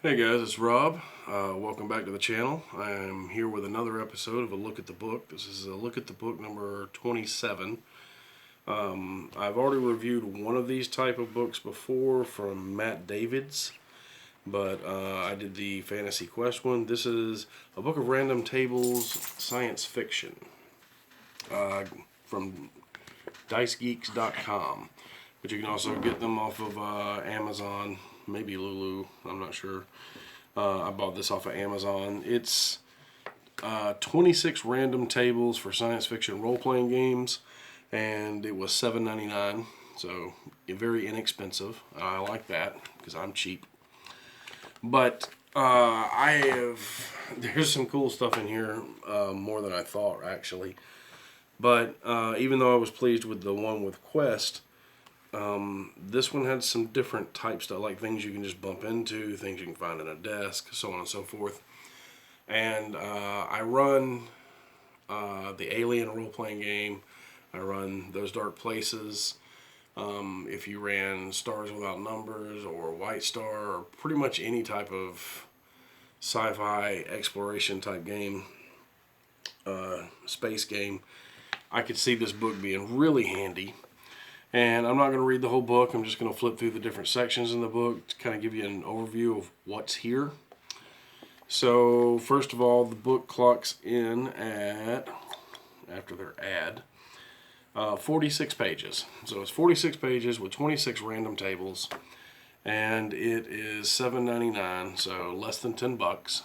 Hey guys, it's Rob. Welcome back to the channel. I'm here with another episode of A Look at the Book. This is A Look at the Book number 27. I've already reviewed one of these type of books before from Matt Davids, but I did the Fantasy Quest one. This is a book of random tables science fiction from DiceGeeks.com, but you can also get them off of Amazon, maybe Lulu, I'm not sure. I bought this off of Amazon. It's 26 random tables for science fiction role-playing games, and it was $7.99, so very inexpensive. I like that because I'm cheap. But there's some cool stuff in here, more than I thought actually. But even though I was pleased with the one with Quest, this one had some different type stuff, like things you can just bump into, things you can find in a desk, so on and so forth. And I run the Alien role-playing game. I run Those Dark Places. If you ran Stars Without Numbers or White Star or pretty much any type of sci-fi exploration type game, space game, I could see this book being really handy. And I'm not going to read the whole book. I'm just going to flip through the different sections in the book to kind of give you an overview of what's here. So first of all, the book clocks in at, after their ad, 46 pages. So it's 46 pages with 26 random tables, and it is $7.99, so less than $10.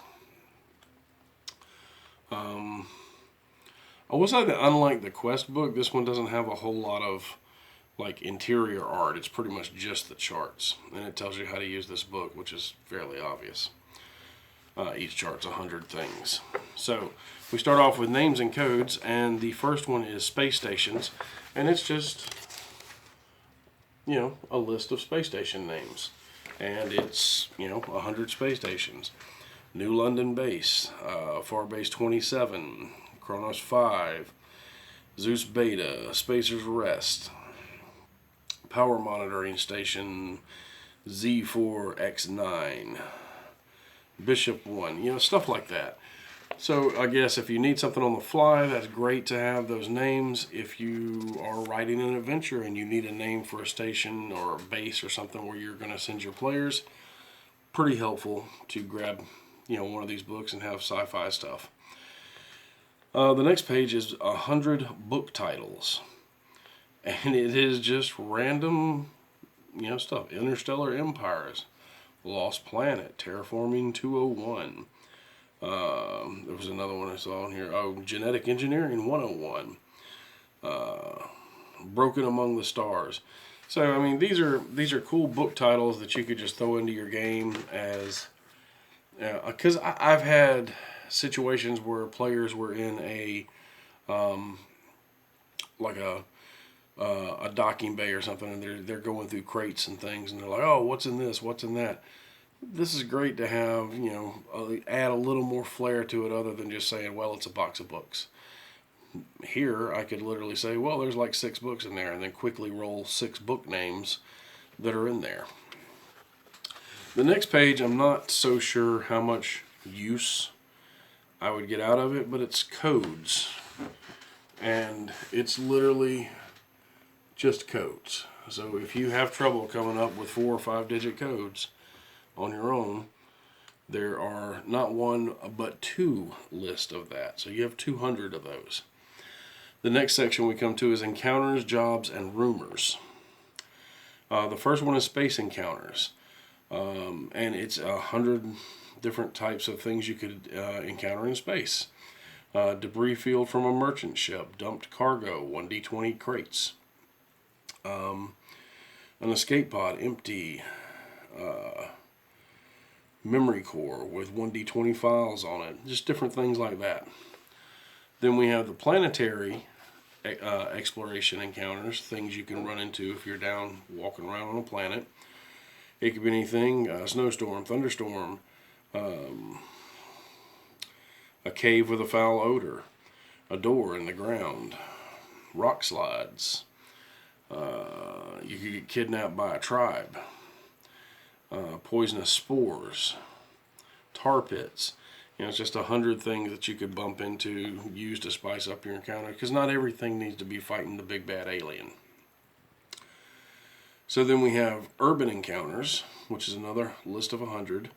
I will say that unlike the Quest book, this one doesn't have a whole lot of like interior art. It's pretty much just the charts, and it tells you how to use this book, which is fairly obvious. Each chart's 100 things. So we start off with names and codes, and the first one is space stations, and it's just, you know, a list of space station names, and it's, you know, 100 space stations. New London Base, Farbase 27, Kronos 5, Zeus Beta, Spacer's Rest, Power Monitoring Station Z4X9, Bishop 1, you know, stuff like that. So I guess if you need something on the fly, that's great to have those names. If you are writing an adventure and you need a name for a station or a base or something where you're going to send your players, pretty helpful to grab, you know, one of these books and have sci-fi stuff. The next page is 100 book titles. And it is just random, you know, stuff. Interstellar Empires, Lost Planet, Terraforming 201. There was another one I saw in here. Oh, Genetic Engineering 101. Broken Among the Stars. So I mean, these are cool book titles that you could just throw into your game as, because I've had situations where players were in a like a docking bay or something, and they're going through crates and things, and they're like, oh, what's in this, what's in that. This is great to have, you know, add a little more flair to it other than just saying, well, it's a box of books. Here I could literally say, well, there's like 6 books in there, and then quickly roll 6 book names that are in there. The next page, I'm not so sure how much use I would get out of it, but it's codes, and it's literally just codes. So if you have trouble coming up with 4 or 5 digit codes on your own, there are not 1 but 2 lists of that. So you have 200 of those. The next section we come to is encounters, jobs, and rumors. The first one is space encounters, and it's 100 different types of things you could encounter in space. Debris field from a merchant ship, dumped cargo, 1d20 crates. An escape pod, empty. Memory core with 1d20 files on it. Just different things like that. Then we have the planetary exploration encounters, things you can run into if you're down walking around on a planet. It could be anything, snowstorm, thunderstorm, a cave with a foul odor, a door in the ground, rock slides. You could get kidnapped by a tribe. Poisonous spores. tar pits. It's just 100 things that you could bump into, use to spice up your encounter, because not everything needs to be fighting the big bad alien. So then we have urban encounters, which is another list of 100.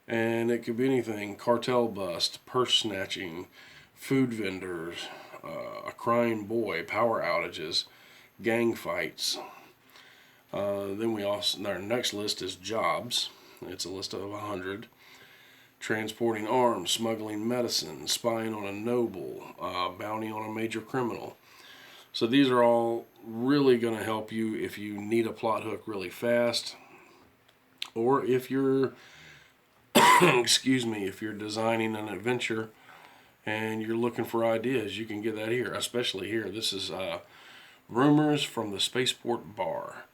And it could be anything: cartel bust, purse snatching, food vendors, a crying boy, power outages, gang fights. Then we also, our next list is jobs. It's a list of 100. Transporting arms, smuggling medicine, spying on a noble, bounty on a major criminal. So these are all really going to help you if you need a plot hook really fast, or if you're if you're designing an adventure and you're looking for ideas. You can get that here, especially here. This is Rumors from the Spaceport Bar.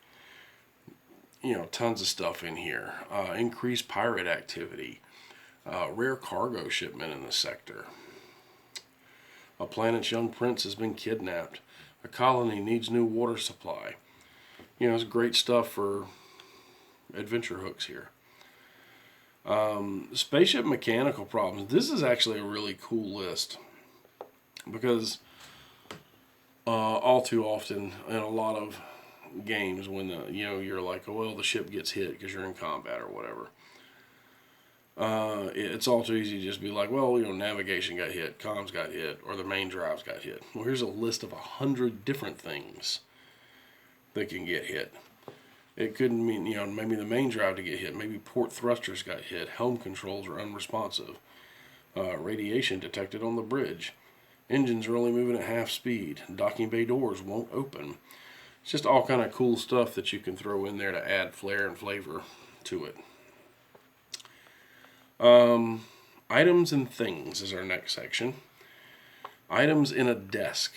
Tons of stuff in here. Increased pirate activity. Rare cargo shipment in the sector. A planet's young prince has been kidnapped. A colony needs new water supply. It's great stuff for adventure hooks here. Spaceship mechanical problems. This is actually a really cool list, because all too often in a lot of games, when you're like, oh, well, the ship gets hit because you're in combat or whatever, it's all too easy to just be like, well, navigation got hit, comms got hit, or the main drives got hit. Well, here's a list of 100 different things that can get hit. It could mean, maybe the main drive to get hit, maybe port thrusters got hit, helm controls are unresponsive, radiation detected on the bridge, engines are only moving at half speed, docking bay doors won't open. It's just all kind of cool stuff that you can throw in there to add flair and flavor to it. Items and things is our next section. Items in a desk.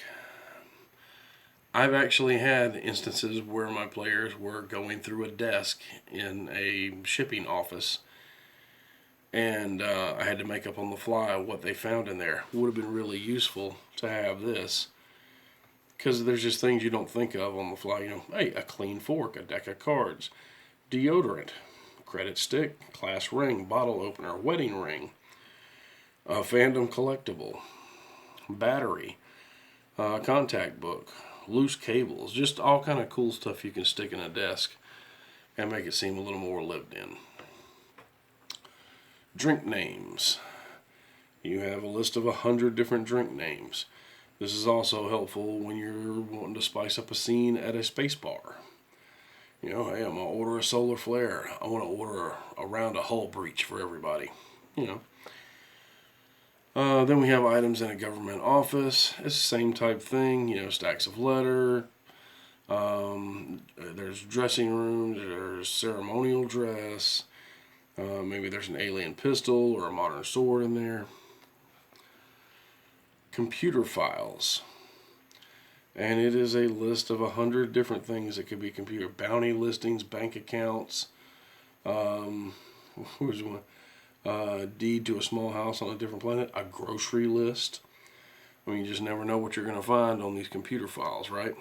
I've actually had instances where my players were going through a desk in a shipping office, and I had to make up on the fly what they found in there. Would have been really useful to have this, because there's just things you don't think of on the fly. Hey, a clean fork, a deck of cards, deodorant, credit stick, class ring, bottle opener, wedding ring, a fandom collectible, battery, contact book, loose cables, just all kind of cool stuff you can stick in a desk and make it seem a little more lived in. Drink names. You have a list of 100 different drink names. This is also helpful when you're wanting to spice up a scene at a space bar. Hey, I'm going to order a solar flare. I want to order a round of hull breach for everybody. Then we have items in a government office. It's the same type thing. Stacks of letter. There's dressing rooms. There's ceremonial dress. Maybe there's an alien pistol or a modern sword in there. Computer files. And it is a list of 100 different things that could be computer. Bounty listings, bank accounts. Where's one? Deed to a small house on a different planet. A grocery list. You just never know what you're going to find on these computer files, right?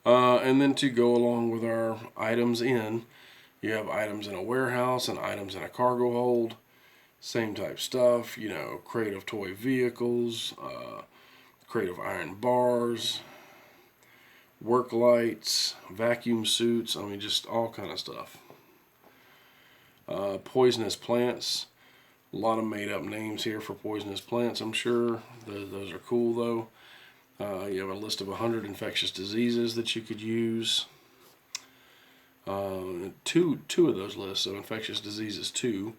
And then to go along with our items in, you have items in a warehouse and items in a cargo hold. Same type stuff. Crate of toy vehicles, crate of iron bars, work lights, vacuum suits. Just all kind of stuff. Poisonous plants. A lot of made up names here for poisonous plants, I'm sure. Those are cool though. You have a list of 100 infectious diseases that you could use. Two of those lists of infectious diseases, too.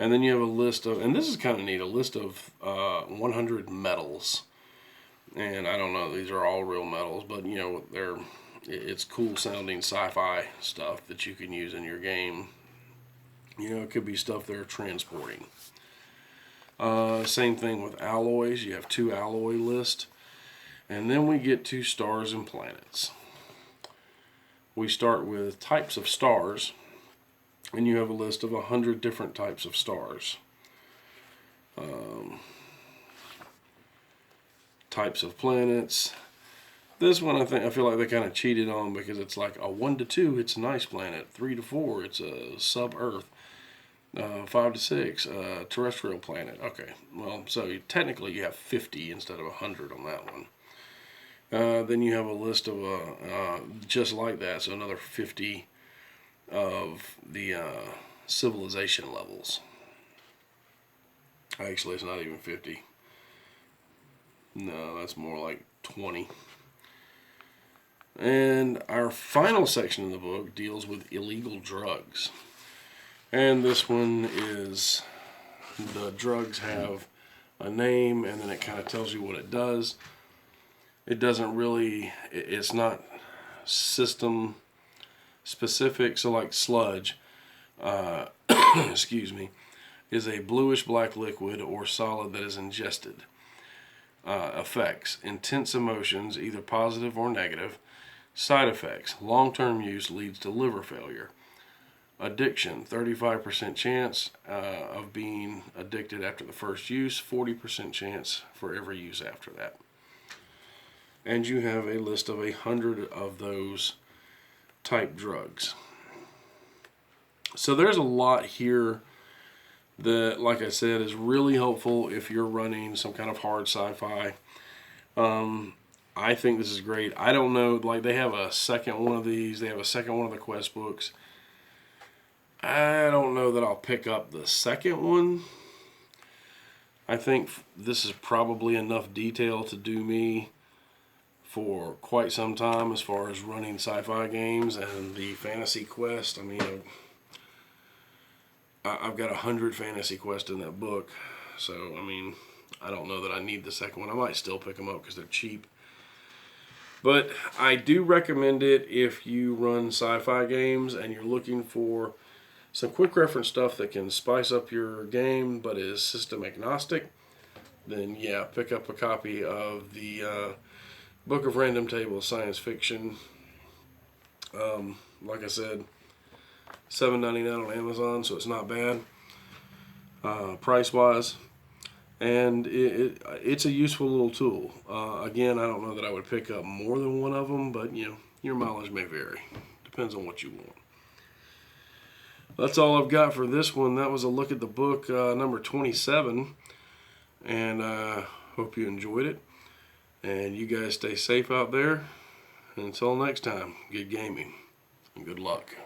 And then you have a list of, and this is kind of neat, a list of 100 metals. And I don't know, these are all real metals, but it's cool sounding sci-fi stuff that you can use in your game. It could be stuff they're transporting. Same thing with alloys. You have 2 alloy lists. And then we get to stars and planets. We start with types of stars. And you have a list of 100 different types of stars. Types of planets. This one I feel like they kind of cheated on, because it's like a 1 to 2, it's a nice planet. 3 to 4, it's a sub-Earth. 5 to 6, terrestrial planet. Okay, well, so technically you have 50 instead of 100 on that one. Then you have a list of just like that, so another 50 of the civilization levels. Actually, it's not even 50. No, that's more like 20. And our final section in the book deals with illegal drugs. And this one is, the drugs have a name and then it kind of tells you what it does. It doesn't really, it's not system specific. So like sludge, excuse me, is a bluish black liquid or solid that is ingested. Effects: intense emotions, either positive or negative. Side effects: long-term use leads to liver failure. Addiction: 35% chance of being addicted after the first use, 40% chance for every use after that. And you have a list of 100 of those type drugs. So there's a lot here that, like I said, is really helpful if you're running some kind of hard sci-fi. I think this is great. I don't know, like they have a second one of these. They have a second one of the quest books. I don't know that I'll pick up the second one. I think this is probably enough detail to do me for quite some time as far as running sci-fi games and the fantasy quest. I mean, I've got 100 fantasy quests in that book, so I mean, I don't know that I need the second one. I might still pick them up because they're cheap. But I do recommend it if you run sci-fi games and you're looking for some quick reference stuff that can spice up your game but is system agnostic. Then yeah, pick up a copy of the Book of Random Tables Science Fiction. Like I said, $7.99 on Amazon, so it's not bad price-wise. And it's a useful little tool. Again, I don't know that I would pick up more than one of them, but you know, your mileage may vary. Depends on what you want. That's all I've got for this one. That was a look at the book number 27, and I hope you enjoyed it. And you guys stay safe out there. And until next time, good gaming and good luck.